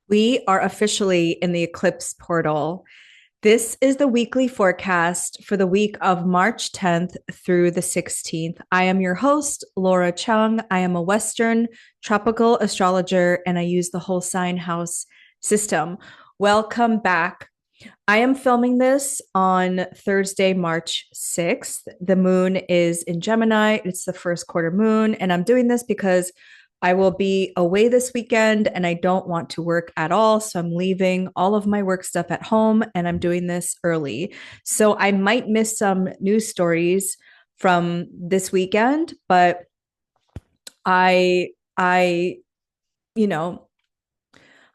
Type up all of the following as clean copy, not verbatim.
We are officially in the Eclipse Portal. This is the weekly forecast for the week of March 10th through the 16th. I am your host, Laura Chung. I am a Western tropical astrologer and I use the whole sign house system. Welcome back. I am filming this on Thursday, March 6th. The moon is in Gemini. It's the first quarter moon. And I'm doing this because I will be away this weekend and I don't want to work at all. So I'm leaving all of my work stuff at home and I'm doing this early. So I might miss some news stories from this weekend, but I, you know,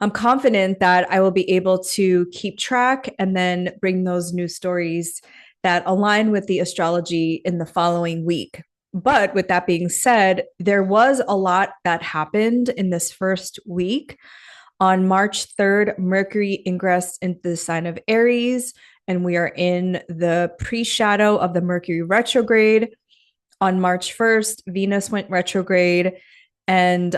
I'm confident that I will be able to keep track and then bring those news stories that align with the astrology in the following week. But with that being said, there was a lot that happened in this first week. On March 3rd, Mercury ingressed into the sign of Aries, and we are in the pre shadow of the Mercury retrograde. On March 1st, Venus went retrograde. And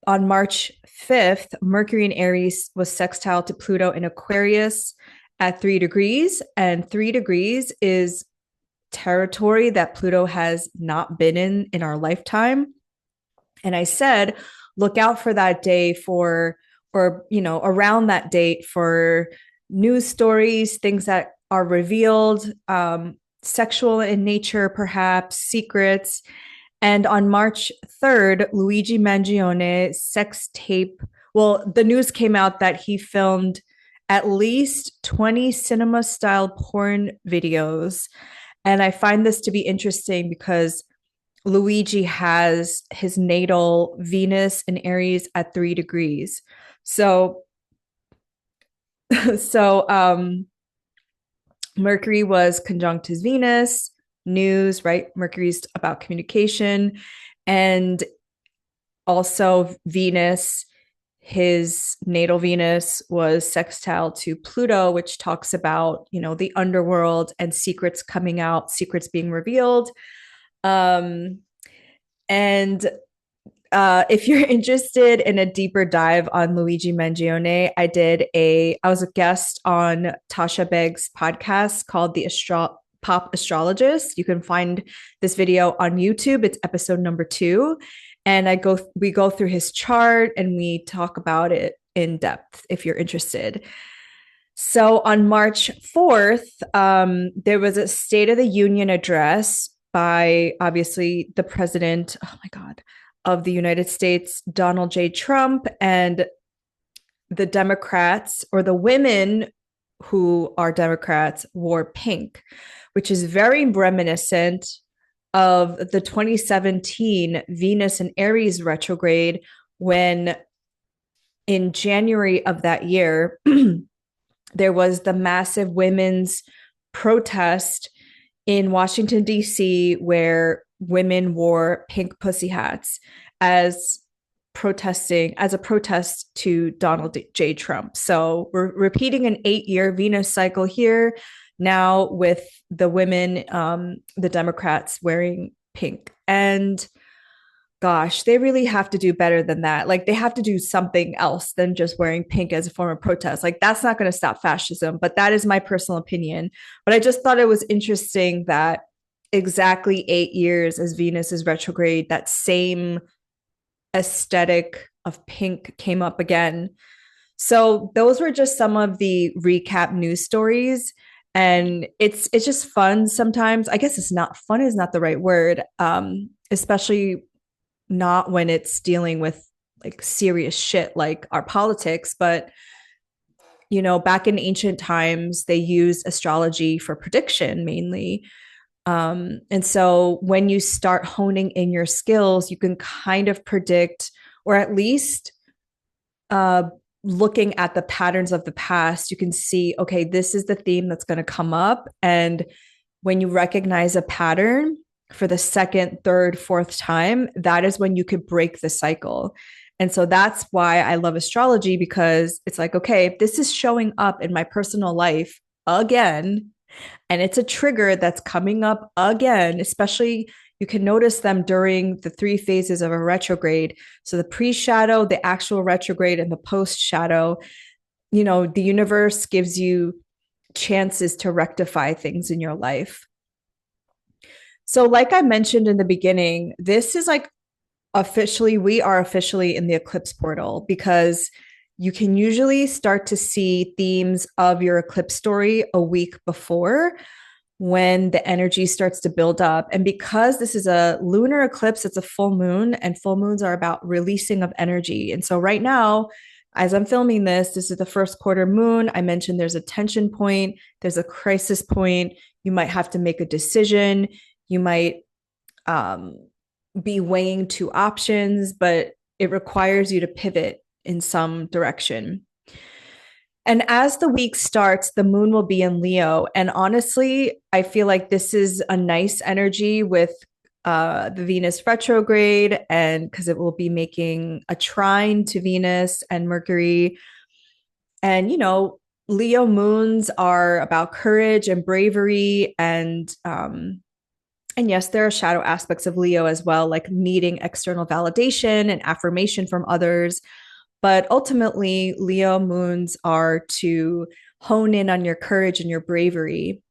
on March 5th, Mercury in Aries was sextile to Pluto in Aquarius at 3 degrees. And 3 degrees is territory that Pluto has not been in our lifetime. And I said, look out for that day around that date for news stories, things that are revealed, sexual in nature, perhaps secrets. And on March 3rd, Luigi Mangione's sex tape. Well, the news came out that he filmed at least 20 cinema style porn videos. And I find this to be interesting because Luigi has his natal Venus in Aries at 3 degrees. So, so Mercury was conjunct his Venus, news, right? Mercury's about communication. And also Venus, his natal Venus was sextile to Pluto, which talks about, the underworld and secrets coming out, secrets being revealed. And if you're interested in a deeper dive on Luigi Mangione, I was a guest on Tasha Begg's podcast called The Pop Astrologist. You can find this video on YouTube. It's episode number 2. And we go through his chart and we talk about it in depth if you're interested. So on March 4th, there was a State of the Union address by obviously the president, oh my God, of the United States, Donald J. Trump, and the Democrats, or the women who are Democrats, wore pink, which is very reminiscent of the 2017 Venus and Aries retrograde, when in January of that year, there was the massive women's protest in Washington, D.C., where women wore pink pussy hats as a protest to Donald J. Trump. So we're repeating an 8-year Venus cycle here now with the women, the Democrats wearing pink. And gosh, they really have to do better than that. Like, they have to do something else than just wearing pink as a form of protest. Like, that's not going to stop fascism, but that is my personal opinion. But I just thought it was interesting that exactly 8 years as Venus is retrograde, that same aesthetic of pink came up again. So those were just some of the recap news stories. And it's just fun sometimes. I guess it's not fun is not the right word, especially not when it's dealing with like serious shit like our politics. But back in ancient times, they used astrology for prediction mainly. And so when you start honing in your skills, you can kind of predict, or at least looking at the patterns of the past, you can see, okay, this is the theme that's going to come up. And when you recognize a pattern for the second, third, fourth time, that is when you could break the cycle. And so that's why I love astrology, because it's like, okay, if this is showing up in my personal life again, and it's a trigger that's coming up again, especially, you can notice them during the 3 phases of a retrograde. So the pre-shadow, the actual retrograde, and the post-shadow. The universe gives you chances to rectify things in your life. So, like I mentioned in the beginning, this is like we are officially in the eclipse portal, because you can usually start to see themes of your eclipse story a week before, when the energy starts to build up. And because this is a lunar eclipse, it's a full moon, and full moons are about releasing of energy. And so right now, as I'm filming this, this is the first quarter moon. I mentioned there's a tension point, there's a crisis point. You might have to make a decision. You might be weighing two options, but it requires you to pivot in some direction. And as the week starts, the moon will be in Leo. And honestly, I feel like this is a nice energy with the Venus retrograde, and because it will be making a trine to Venus and Mercury. And, Leo moons are about courage and bravery, and yes, there are shadow aspects of Leo as well, like needing external validation and affirmation from others. But ultimately, Leo moons are to hone in on your courage and your bravery.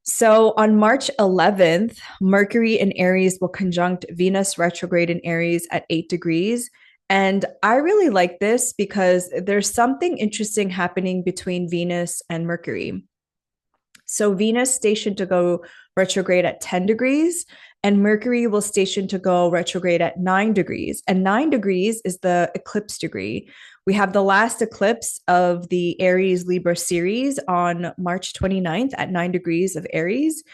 So on March 11th, Mercury in Aries will conjunct Venus retrograde in Aries at 8 degrees. And I really like this because there's something interesting happening between Venus and Mercury. So Venus stationed to go retrograde at 10 degrees, and Mercury will station to go retrograde at 9 degrees. And 9 degrees is the eclipse degree. We have the last eclipse of the Aries Libra series on March 29th at 9 degrees of Aries.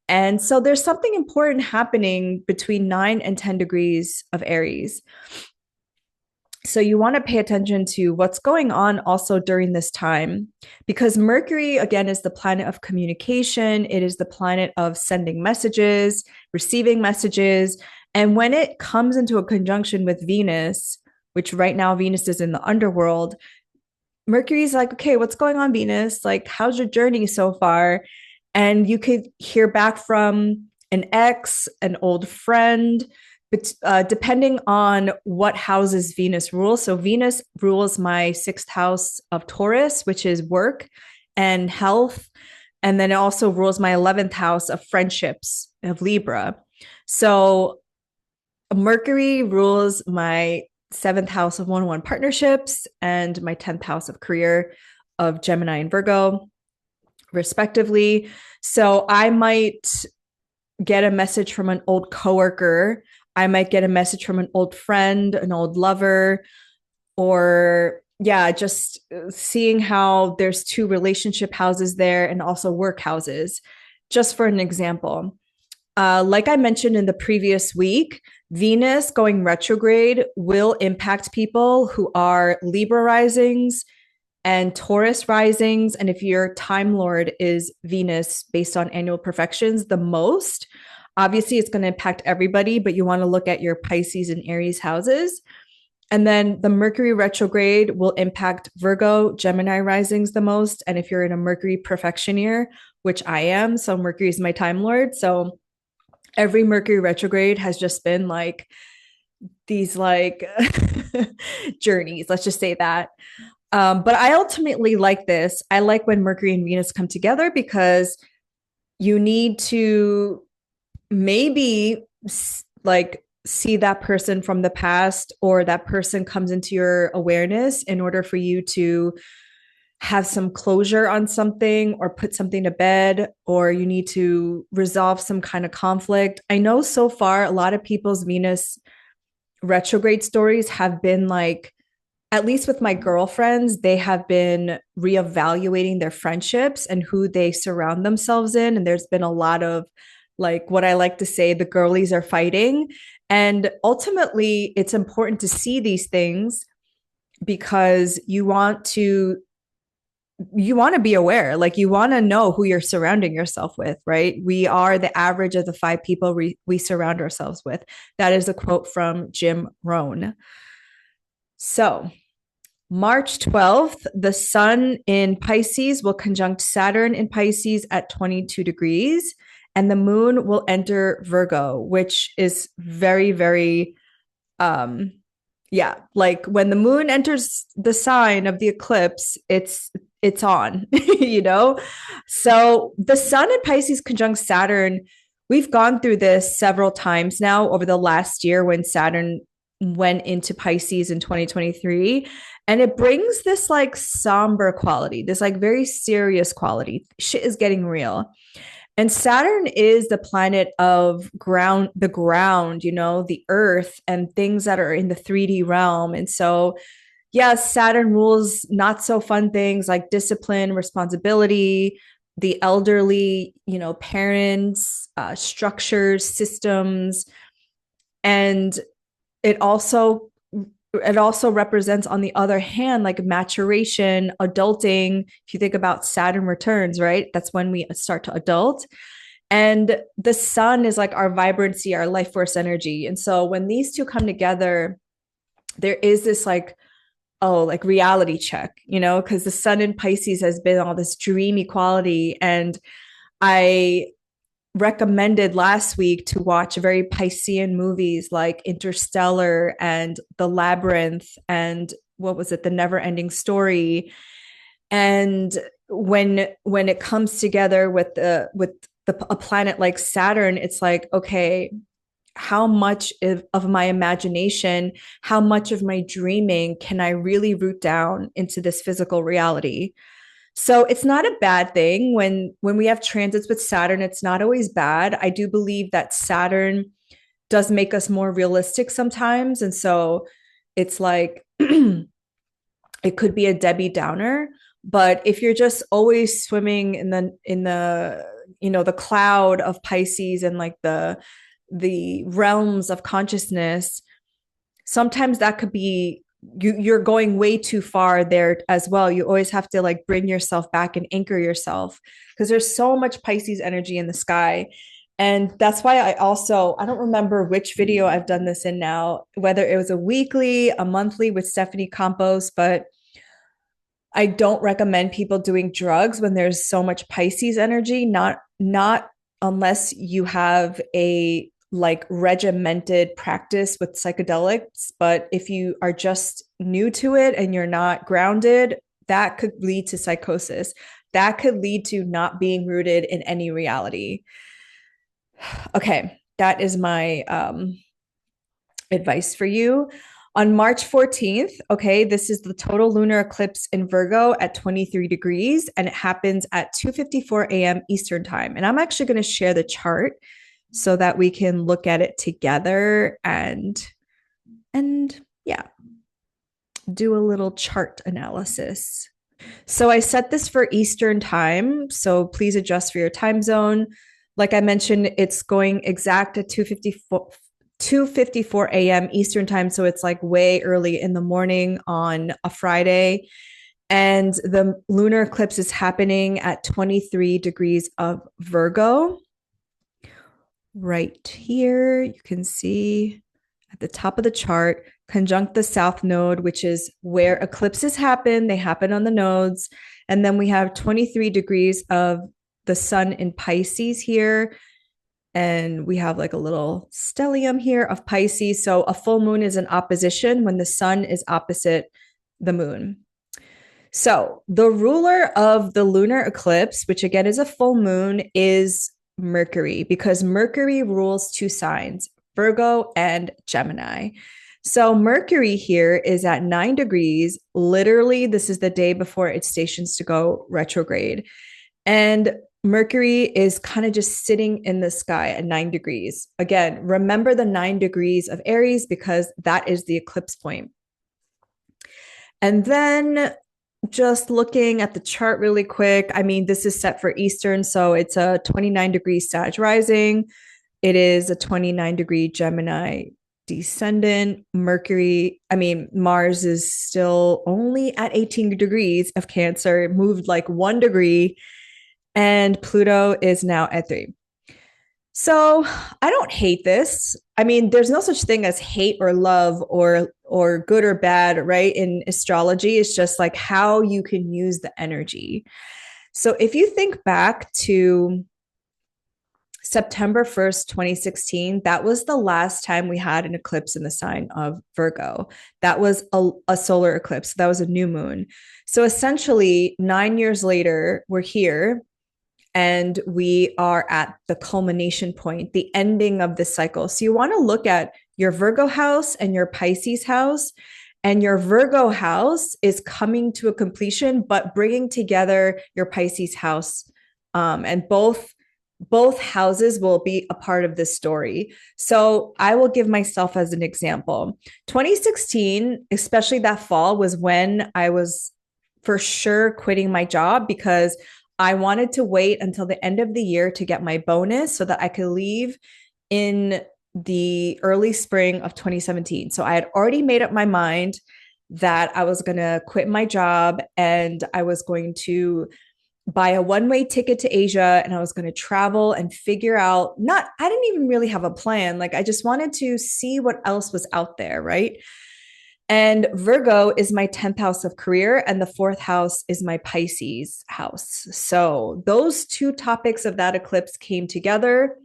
And so there's something important happening between 9 and 10 degrees of Aries. So you want to pay attention to what's going on also during this time, because Mercury, again, is the planet of communication. It is the planet of sending messages, receiving messages. And when it comes into a conjunction with Venus, which right now Venus is in the underworld, Mercury's like, okay, what's going on, Venus? Like, how's your journey so far? And you could hear back from an ex, an old friend, but depending on what houses Venus rules. So Venus rules my 6th house of Taurus, which is work and health. And then it also rules my 11th house of friendships of Libra. So Mercury rules my 7th house of one-on-one partnerships and my 10th house of career of Gemini and Virgo, respectively. So I might get a message from an old coworker. I might get a message from an old friend, an old lover, or just seeing how there's 2 relationship houses there and also work houses, just for an example. Like I mentioned in the previous week, Venus going retrograde will impact people who are Libra risings and Taurus risings. And if your time lord is Venus based on annual perfections, the most. Obviously, it's going to impact everybody, but you want to look at your Pisces and Aries houses. And then the Mercury retrograde will impact Virgo, Gemini risings the most. And if you're in a Mercury perfection year, which I am, so Mercury is my time lord. So every Mercury retrograde has just been like these journeys, let's just say that. But I ultimately like this. I like when Mercury and Venus come together, because you need to maybe see that person from the past, or that person comes into your awareness in order for you to have some closure on something or put something to bed, or you need to resolve some kind of conflict. I know so far a lot of people's Venus retrograde stories have been at least with my girlfriends, they have been reevaluating their friendships and who they surround themselves in. And there's been a lot of what I like to say, the girlies are fighting. And ultimately, it's important to see these things, because you want to be aware, you want to know who you're surrounding yourself with, right? We are the average of the 5 people we surround ourselves with. That is a quote from Jim Rohn. So March 12th, the sun in Pisces will conjunct Saturn in Pisces at 22 degrees. and the moon will enter Virgo, which is very, very, um, yeah, like when the moon enters the sign of the eclipse, it's on, you know? So the sun in Pisces conjunct Saturn, we've gone through this several times now over the last year when Saturn went into Pisces in 2023. And it brings this like somber quality, this like very serious quality. Shit is getting real. And Saturn is the planet of the ground, you know, the earth and things that are in the 3D realm. And so, yes, Saturn rules not so fun things like discipline, responsibility, the elderly, you know, parents, structures, systems. And it also it also represents, on the other hand, like maturation, adulting. If you think about Saturn returns, right, that's when we start to adult. And the sun is like our vibrancy, our life force energy. And so when these two come together, there is this like, oh, like reality check, you know, because the sun in Pisces has been all this dreamy quality. And I recommended last week to watch very Piscean movies like Interstellar and The Labyrinth and what was it, The Never Ending Story. And when it comes together with a planet like Saturn, it's like, okay, how much of my imagination, how much of my dreaming can I really root down into this physical reality? So it's not a bad thing when we have transits with Saturn. It's not always bad. I do believe that Saturn does make us more realistic sometimes, and so it's like it could be a Debbie Downer. But if you're just always swimming in the you know the cloud of Pisces and like the realms of consciousness, sometimes that could be you're going way too far there as well. You always have to like bring yourself back and anchor yourself because there's so much Pisces energy in the sky. And that's why I don't remember which video I've done this in now, whether it was a weekly, a monthly with Stephanie Campos, but I don't recommend people doing drugs when there's so much Pisces energy, not unless you have a like regimented practice with psychedelics. But if you are just new to it and you're not grounded, that could lead to psychosis. That could lead to not being rooted in any reality. Okay, that is my advice for you. On March 14th, okay, this is the total lunar eclipse in Virgo at 23 degrees, and it happens at 2:54 a.m. Eastern time. And I'm actually going to share the chart so that we can look at it together and yeah, do a little chart analysis. So I set this for Eastern time, so please adjust for your time zone. Like I mentioned, it's going exact at 2:54 a.m. Eastern time, so it's like way early in the morning on a Friday. And the lunar eclipse is happening at 23 degrees of Virgo. Right here, you can see at the top of the chart, conjunct the south node, which is where eclipses happen. They happen on the nodes. And then we have 23 degrees of the sun in Pisces here. And we have like a little stellium here of Pisces. So a full moon is in opposition when the sun is opposite the moon. So the ruler of the lunar eclipse, which again is a full moon, is Mercury, because Mercury rules two signs, Virgo and Gemini. So Mercury here is at 9 degrees. Literally, this is the day before it stations to go retrograde. And Mercury is kind of just sitting in the sky at 9 degrees. Again, remember the 9 degrees of Aries because that is the eclipse point. And then just looking at the chart really quick, I mean, this is set for Eastern, so it's a 29 degree Sag rising. It is a 29 degree Gemini descendant. Mars is still only at 18 degrees of Cancer. It moved like 1 degree, and Pluto is now at 3. So I don't hate this. I mean, there's no such thing as hate or love or good or bad, right? In astrology, it's just like how you can use the energy. So if you think back to September 1st, 2016, that was the last time we had an eclipse in the sign of Virgo. That was a solar eclipse. That was a new moon. So essentially, 9 years later, we're here and we are at the culmination point, the ending of this cycle. So you want to look at your Virgo house and your Pisces house. And your Virgo house is coming to a completion, but bringing together your Pisces house. And both houses will be a part of this story. So I will give myself as an example. 2016, especially that fall, was when I was for sure quitting my job because I wanted to wait until the end of the year to get my bonus so that I could leave in the early spring of 2017. So I had already made up my mind that I was going to quit my job and I was going to buy a one-way ticket to Asia and I was going to travel and figure out I didn't even really have a plan. Like I just wanted to see what else was out there, right? And Virgo is my 10th house of career, and the fourth house is my Pisces house. So those two topics of that eclipse came together.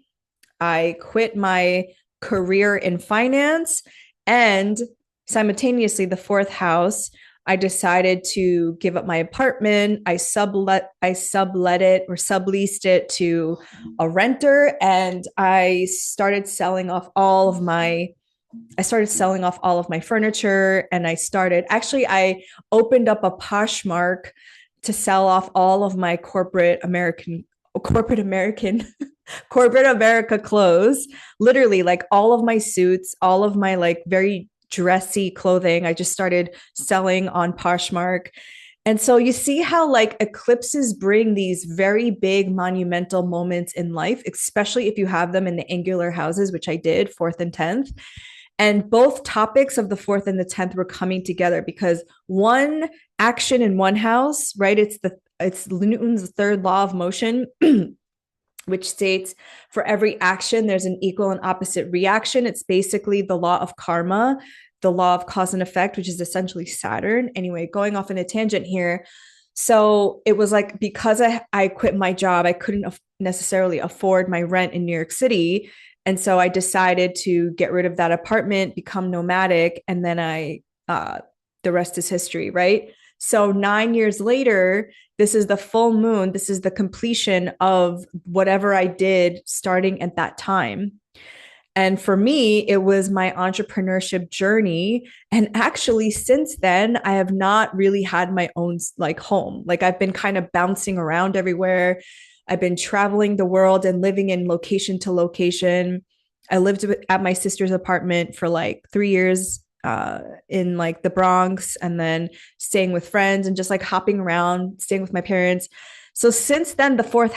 I quit my career in finance, and simultaneously, the fourth house, I decided to give up my apartment. I sublet it or subleased it to a renter, and I started selling off all of my furniture, and I opened up a Poshmark to sell off all of my corporate American corporate America clothes, literally like all of my suits, all of my like very dressy clothing. I just started selling on Poshmark. And so you see how like eclipses bring these very big monumental moments in life, especially if you have them in the angular houses, which I did, fourth and 10th. And both topics of the fourth and the 10th were coming together because one action in one house, right? It's Newton's third law of motion, which states for every action, there's an equal and opposite reaction. It's basically the law of karma, the law of cause and effect, which is essentially Saturn. Anyway, going off in a tangent here. So it was like, because I quit my job, I couldn't necessarily afford my rent in New York City. And so I decided to get rid of that apartment, become nomadic, and then the rest is history, right? So 9 years later, this is the full moon. This is the completion of whatever I did starting at that time. And for me, it was my entrepreneurship journey. And actually, since then, I have not really had my own like home. Like I've been kind of bouncing around everywhere. I've been traveling the world and living in location to location. I lived at my sister's apartment for like 3 years in like the Bronx, and then staying with friends and just like hopping around, staying with my parents. So since then, my fourth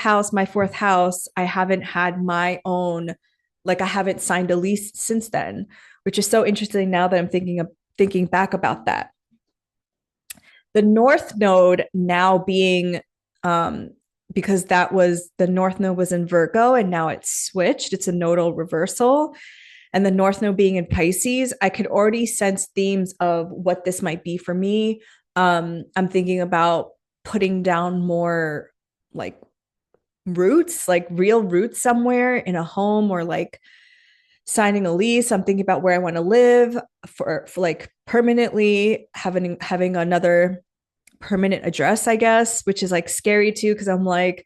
house, I haven't had my own, like I haven't signed a lease since then, which is so interesting now that I'm thinking back about that. The North Node now being because the North Node was in Virgo and now it's switched. It's a nodal reversal. And the North Node being in Pisces, I could already sense themes of what this might be for me. I'm thinking about putting down more like roots, like real roots somewhere in a home, or like signing a lease. I'm thinking about where I want to live for like permanently, having another permanent address, I guess, which is like scary too, because I'm like,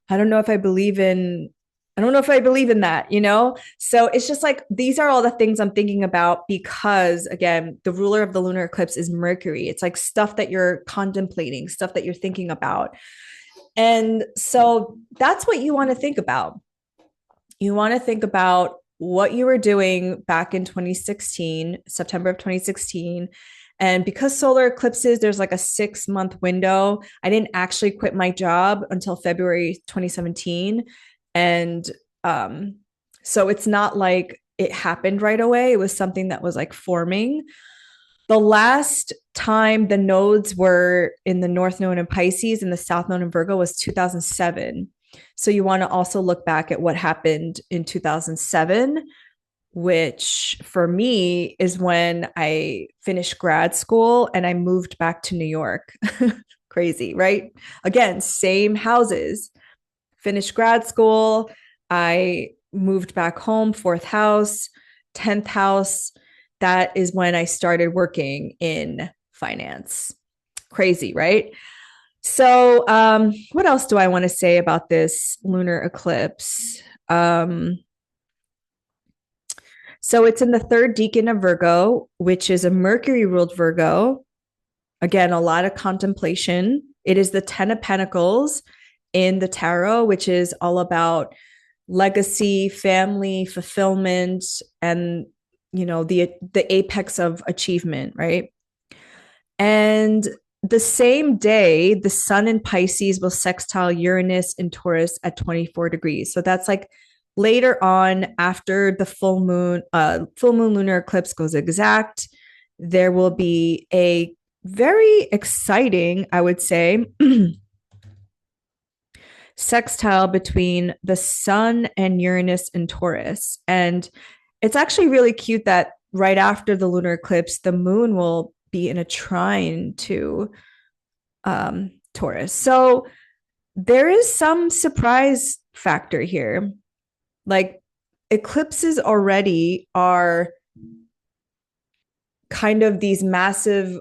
I don't know if I believe in that, you know? So it's just like, these are all the things I'm thinking about because, again, the ruler of the lunar eclipse is Mercury. It's like stuff that you're contemplating, stuff that you're thinking about. And so that's what you want to think about. You want to think about what you were doing back in 2016, September of 2016. And because solar eclipses, there's like a 6-month window. I didn't actually quit my job until February 2017. And so it's not like it happened right away. It was something that was like forming. The last time the nodes were in the North Node in Pisces and the South Node in Virgo was 2007. So you want to also look back at what happened in 2007, which for me is when I finished grad school and I moved back to New York. Crazy, right? Again, same houses. Finished grad school. I moved back home, fourth house, 10th house. That is when I started working in finance. Crazy, right? So, what else do I want to say about this lunar eclipse? So it's in the third decan of Virgo, which is a Mercury ruled Virgo. Again, a lot of contemplation. It is the 10 of Pentacles in the tarot, which is all about legacy, family, fulfillment, and the apex of achievement, right? And the same day, the sun in Pisces will sextile Uranus in Taurus at 24 degrees. So that's like later on after the full moon lunar eclipse goes exact. There will be a very exciting, I would say, sextile between the sun and Uranus in Taurus. And it's actually really cute that right after the lunar eclipse, the moon will be in a trine to Taurus. So there is some surprise factor here. Like eclipses already are kind of these massive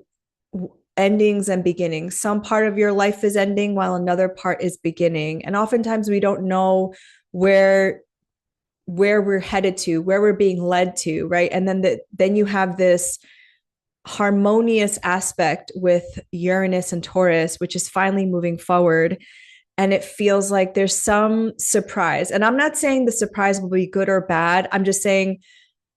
endings and beginnings. Some part of your life is ending while another part is beginning. And oftentimes we don't know where we're headed to, where we're being led to, right? And then you have this harmonious aspect with Uranus and Taurus, which is finally moving forward. And it feels like there's some surprise. And I'm not saying the surprise will be good or bad. I'm just saying,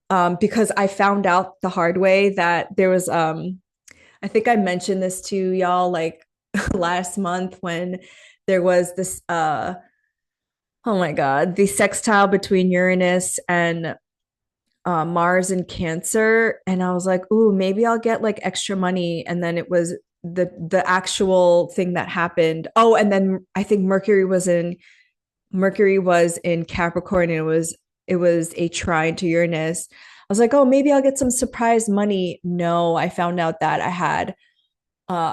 because I found out the hard way that there was, I think I mentioned this to y'all like last month when there was this, oh my God, the sextile between Uranus and Mars in Cancer, and I was like, "Ooh, maybe I'll get like extra money." And then it was the actual thing that happened. Oh, and then I think Mercury was in Capricorn, and it was a trine to Uranus. I was like, "Oh, maybe I'll get some surprise money." No, I found out that I had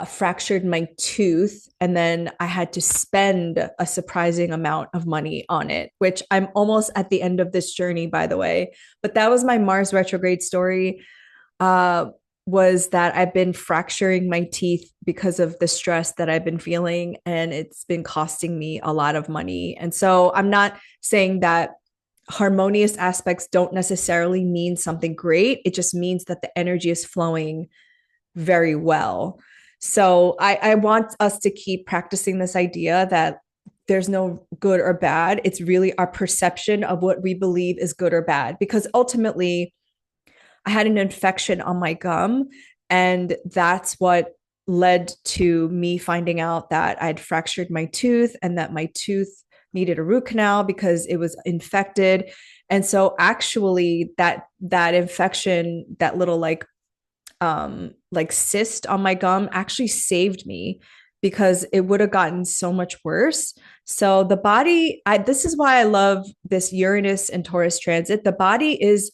fractured my tooth, and then I had to spend a surprising amount of money on it, which I'm almost at the end of this journey, by the way. But that was my Mars retrograde story. Uh, was that I've been fracturing my teeth because of the stress that I've been feeling, and it's been costing me a lot of money. And so I'm not saying that harmonious aspects don't necessarily mean something great. It just means that the energy is flowing very well. So I want us to keep practicing this idea that there's no good or bad. It's really our perception of what we believe is good or bad. Because ultimately, I had an infection on my gum, and that's what led to me finding out that I'd fractured my tooth and that my tooth needed a root canal because it was infected. And so actually that infection, that little like cyst on my gum actually saved me because it would have gotten so much worse. So the body, this is why I love this Uranus and Taurus transit. The body is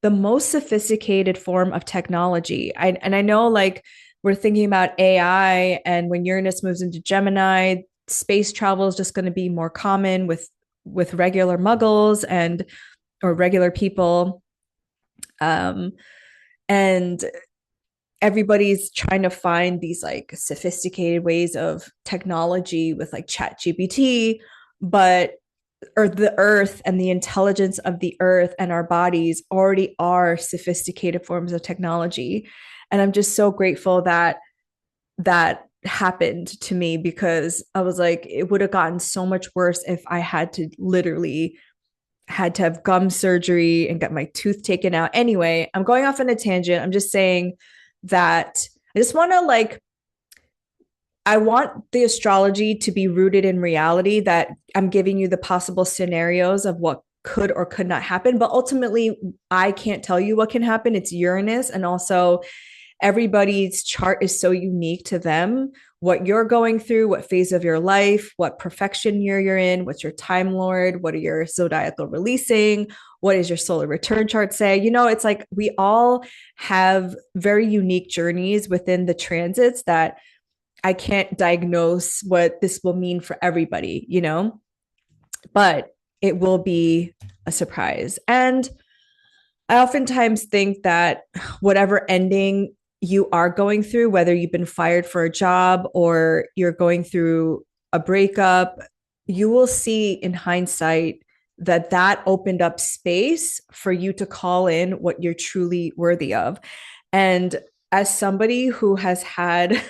the most sophisticated form of technology. And I know like we're thinking about AI, and when Uranus moves into Gemini, space travel is just going to be more common with regular muggles and or regular people. And everybody's trying to find these like sophisticated ways of technology with like chat gpt, but or the earth and the intelligence of the earth and our bodies already are sophisticated forms of technology. And I'm just so grateful that that happened to me, because I was like, it would have gotten so much worse if I had to have gum surgery and get my tooth taken out. Anyway, I'm going off on a tangent. I'm just saying that I just want to like, I want the astrology to be rooted in reality, that I'm giving you the possible scenarios of what could or could not happen. But ultimately, I can't tell you what can happen. It's Uranus. And also, everybody's chart is so unique to them. What you're going through, what phase of your life, what perfection year you're in, what's your time lord, what are your zodiacal releasing, what does your solar return chart say? It's like we all have very unique journeys within the transits that I can't diagnose what this will mean for everybody. But it will be a surprise. And I oftentimes think that whatever ending you are going through, whether you've been fired for a job or you're going through a breakup, you will see in hindsight that that opened up space for you to call in what you're truly worthy of. And as somebody who has had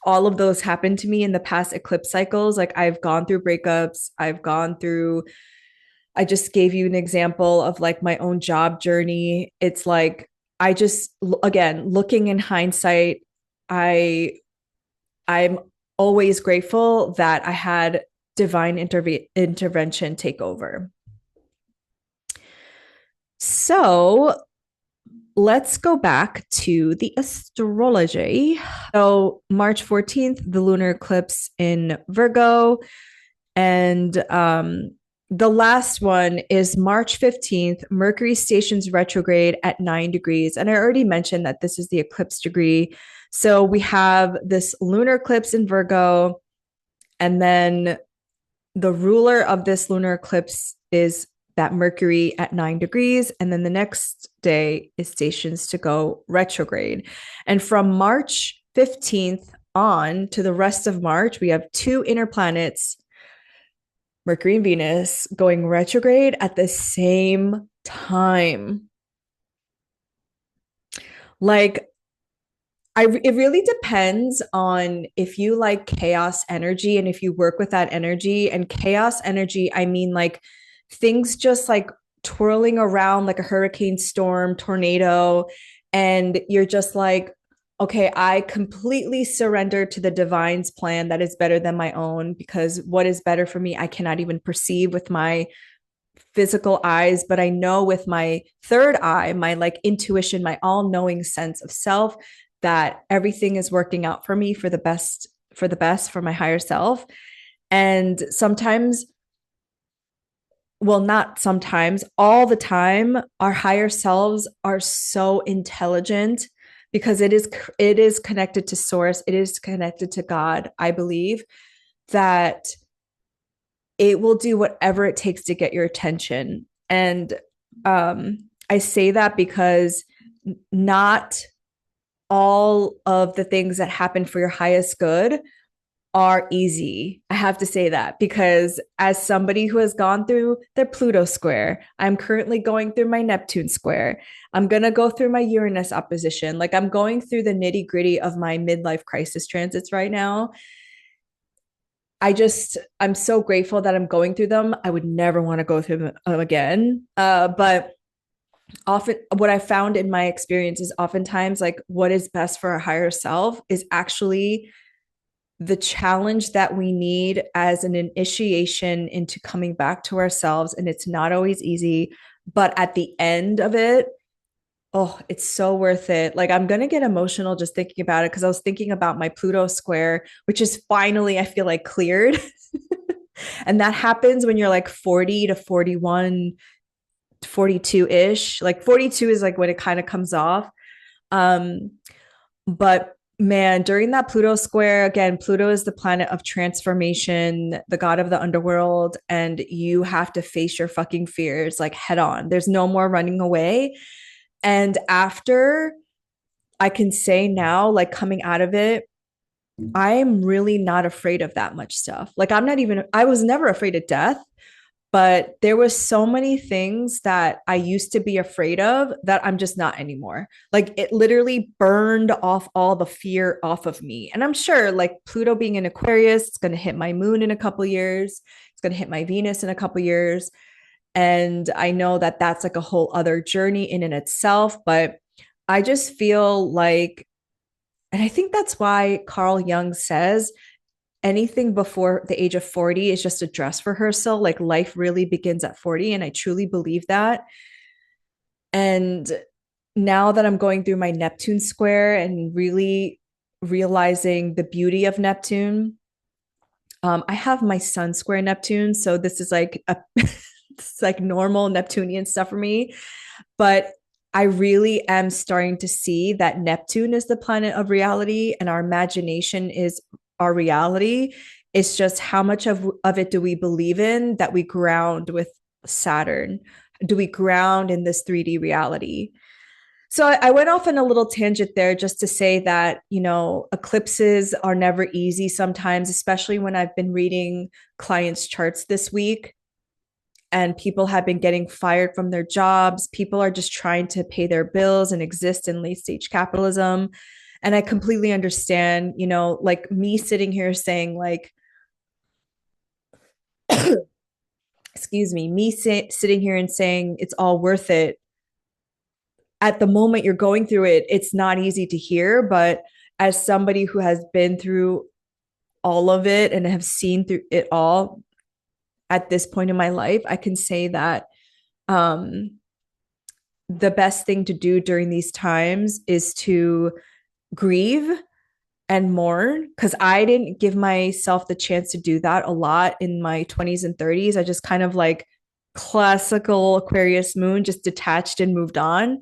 all of those happen to me in the past eclipse cycles, like I've gone through breakups, I've gone through, I just gave you an example of like my own job journey. It's like I just, again, looking in hindsight, I I'm always grateful that I had divine intervention take over. So let's go back to the astrology. So March 14th, the lunar eclipse in Virgo. And the last one is March 15th, Mercury stations retrograde at 9 degrees. And I already mentioned that this is the eclipse degree. So we have this lunar eclipse in Virgo, and then the ruler of this lunar eclipse is that Mercury at 9 degrees. And then the next day is stations to go retrograde. And from March 15th on to the rest of March, we have two inner planets, Mercury and Venus, going retrograde at the same time. Like, it really depends on if you like chaos energy and if you work with that energy. And chaos energy, I mean like things just like twirling around like a hurricane storm, tornado, and you're just like, okay, I completely surrender to the divine's plan that is better than my own, because what is better for me, I cannot even perceive with my physical eyes, but I know with my third eye, my like intuition, my all-knowing sense of self, that everything is working out for me for the best, for my higher self. And sometimes, well, not sometimes, all the time, our higher selves are so intelligent because it is connected to source, it is connected to God, I believe, that it will do whatever it takes to get your attention. And I say that because not all of the things that happen for your highest good are easy. I have to say that because as somebody who has gone through the Pluto square, I'm currently going through my Neptune square. I'm going to go through my Uranus opposition. Like I'm going through the nitty gritty of my midlife crisis transits right now. I'm so grateful that I'm going through them. I would never want to go through them again. But often what I found in my experience is oftentimes like what is best for our higher self is actually the challenge that we need as an initiation into coming back to ourselves. And it's not always easy, but at the end of it, oh, it's so worth it. Like I'm going to get emotional just thinking about it because I was thinking about my Pluto square, which is finally, I feel like, cleared. And that happens when you're like 40 to 41, 42-ish. Like 42 is like when it kind of comes off. But man, during that Pluto square, again, Pluto is the planet of transformation, the god of the underworld, and you have to face your fucking fears like head on. There's no more running away. And after, I can say now, like coming out of it, I'm really not afraid of that much stuff. Like I was never afraid of death, but there was so many things that I used to be afraid of that I'm just not anymore. Like it literally burned off all the fear off of me. And I'm sure like Pluto being in Aquarius, it's going to hit my moon in a couple years. It's going to hit my Venus in a couple years. And I know that that's like a whole other journey in and itself, but I just feel like, and I think that's why Carl Jung says anything before the age of 40 is just a dress rehearsal. Like life really begins at 40. And I truly believe that. And now that I'm going through my Neptune square and really realizing the beauty of Neptune, I have my Sun square Neptune. So this is like it's like normal Neptunian stuff for me. But I really am starting to see that Neptune is the planet of reality and our imagination is our reality. It's just how much of it do we believe in that we ground with Saturn? Do we ground in this 3D reality? So I went off on a little tangent there just to say that, eclipses are never easy sometimes, especially when I've been reading clients' charts this week and people have been getting fired from their jobs. People are just trying to pay their bills and exist in late stage capitalism. And I completely understand, like me sitting here saying, like, excuse me, sitting here and saying it's all worth it. At the moment you're going through it, it's not easy to hear. But as somebody who has been through all of it and have seen through it all at this point in my life, I can say that um, the best thing to do during these times is to grieve and mourn, because I didn't give myself the chance to do that a lot in my 20s and 30s. I just kind of like classical Aquarius moon, just detached and moved on.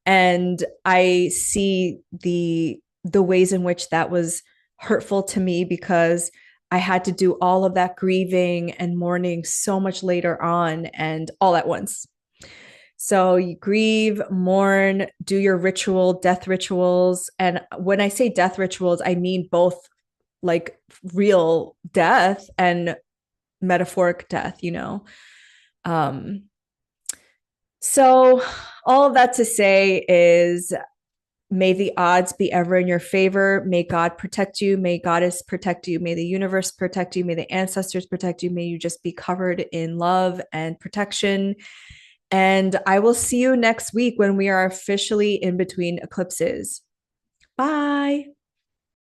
And I see the ways in which that was hurtful to me because I had to do all of that grieving and mourning so much later on and all at once. So you grieve, mourn, do your death rituals. And when I say death rituals, I mean both like real death and metaphoric death. Um, so all of that to say is may the odds be ever in your favor. May God protect you. May Goddess protect you. May the universe protect you. May the ancestors protect you. May you just be covered in love and protection. And I will see you next week when we are officially in between eclipses. Bye.